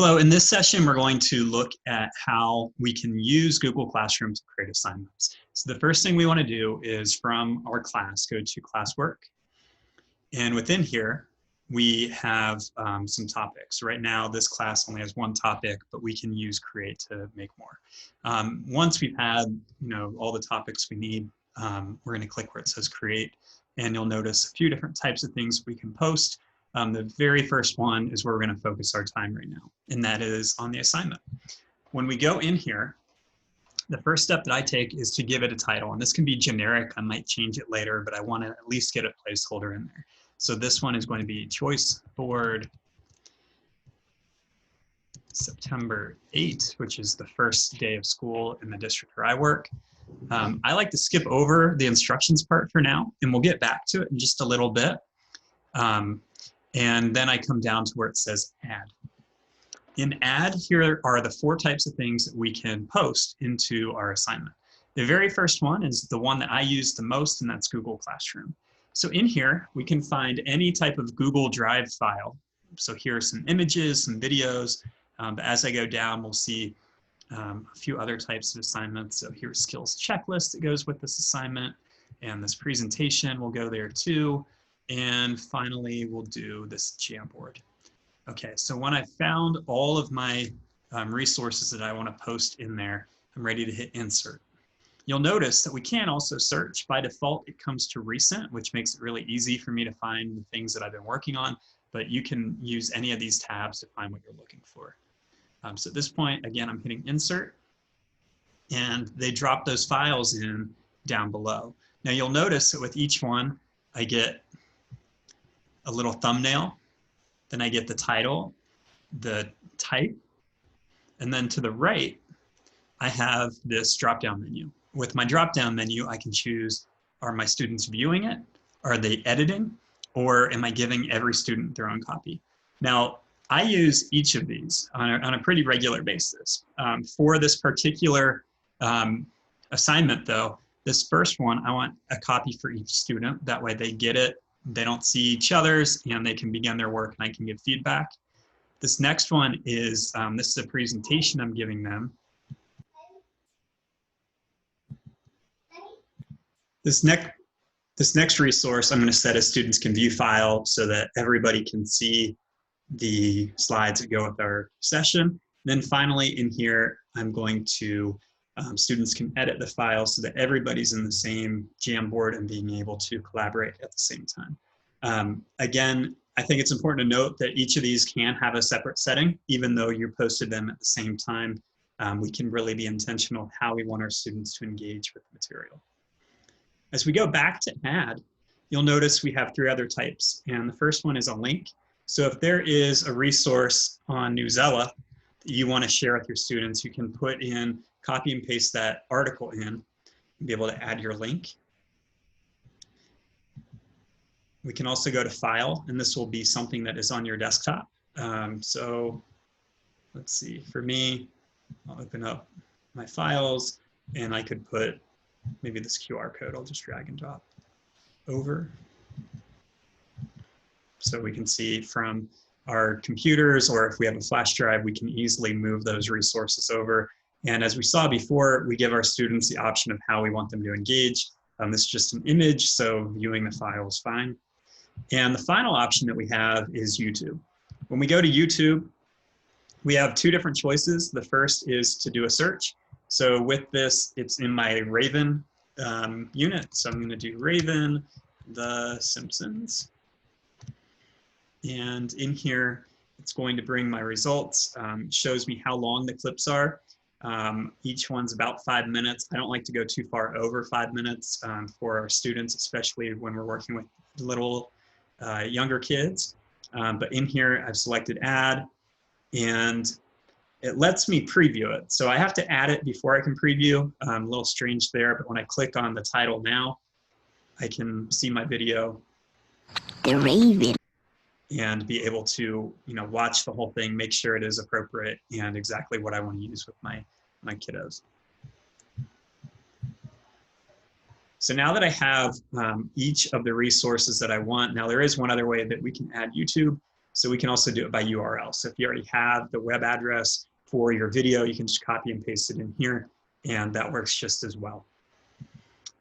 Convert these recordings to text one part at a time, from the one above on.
Hello, in this session, we're going to look at how we can use Google Classroom to create assignments. So the first thing we want to do is from our class, go to classwork. And within here, we have some topics. Right now, this class only has one topic, but we can use create to make more. Once we've had all the topics we need, we're going to click where it says create, and you'll notice a few different types of things we can post. The very first one is where we're going to focus our time right now, and that is on the assignment. When we go in here, the first step that I take is to give it a title, and this can be generic. I might change it later, but I want to at least get a placeholder in there. So this one is going to be Choice Board September 8, which is the first day of school in the district where I work. I like to skip over the instructions part for now, and we'll get back to it in just a little bit. And then I come down to where it says add. In add, here are the 4 types of things that we can post into our assignment. The very first one is the one that I use the most, and that's Google Classroom. So in here, we can find any type of Google Drive file. So here are some images, some videos. But as I go down, we'll see a few other types of assignments. So here's skills checklist that goes with this assignment, and this presentation will go there too. And finally, we'll do this Jamboard. Okay, so when I found all of my resources that I want to post in there, I'm ready to hit insert. You'll notice that we can also search. By default, it comes to recent, which makes it really easy for me to find the things that I've been working on, but you can use any of these tabs to find what you're looking for. So at this point, again, I'm hitting insert, and they drop those files in down below. Now you'll notice that with each one, I get a little thumbnail, then I get the title, the type, and then to the right, I have this drop-down menu. With my drop-down menu, I can choose, are my students viewing it? Are they editing? Or am I giving every student their own copy? Now, I use each of these on a pretty regular basis. For this particular assignment though, this first one, I want a copy for each student. That way they get it, they don't see each other's, and they can begin their work, and I can give feedback. This next one is, this is a presentation I'm giving them. This next resource I'm going to set as students can view file so that everybody can see the slides that go with our session. Then finally in here, I'm going to, students can edit the file so that everybody's in the same Jamboard and being able to collaborate at the same time. Again, I think it's important to note that each of these can have a separate setting, even though you posted them at the same time. We can really be intentional how we want our students to engage with the material. As we go back to add, you'll notice we have 3 other types, and the first one is a link. So if there is a resource on Newsela that you want to share with your students, you can put in, copy and paste that article in, and be able to add your link. We can also go to File, and this will be something that is on your desktop. So let's see, for me, I'll open up my files, and I could put maybe this QR code, I'll just drag and drop over. So we can see from our computers, or if we have a flash drive, we can easily move those resources over. And as we saw before, we give our students the option of how we want them to engage. This is just an image, so viewing the file is fine. And the final option that we have is YouTube. When we go to YouTube, we have 2 different choices. The first is to do a search. So with this, it's in my Raven unit. So I'm going to do Raven, The Simpsons. And in here, it's going to bring my results. Shows me how long the clips are. Each one's about 5 minutes. I don't like to go too far over 5 minutes for our students, especially when we're working with little younger kids. But in here, I've selected add, and it lets me preview it. So I have to add it before I can preview. A little strange there, but when I click on the title now, I can see my video. The Raven. And be able to, watch the whole thing, make sure it is appropriate and exactly what I want to use with my kiddos. So now that I have each of the resources that I want, now there is one other way that we can add YouTube. So we can also do it by URL. So if you already have the web address for your video, you can just copy and paste it in here, and that works just as well.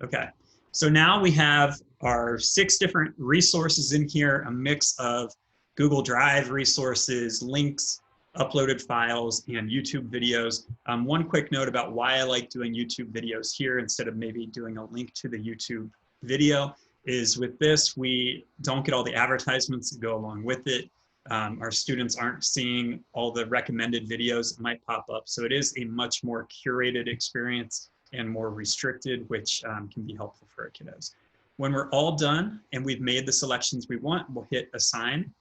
Okay, so now we have our 6 different resources in here, a mix of Google Drive resources, links, uploaded files, and YouTube videos. One quick note about why I like doing YouTube videos here instead of maybe doing a link to the YouTube video is with this, we don't get all the advertisements that go along with it. Our students aren't seeing all the recommended videos that might pop up. So it is a much more curated experience and more restricted, which can be helpful for our kiddos. When we're all done and we've made the selections we want, we'll hit assign,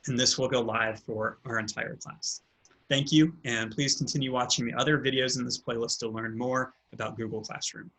and this will go live for our entire class. Thank you, and please continue watching the other videos in this playlist to learn more about Google Classroom.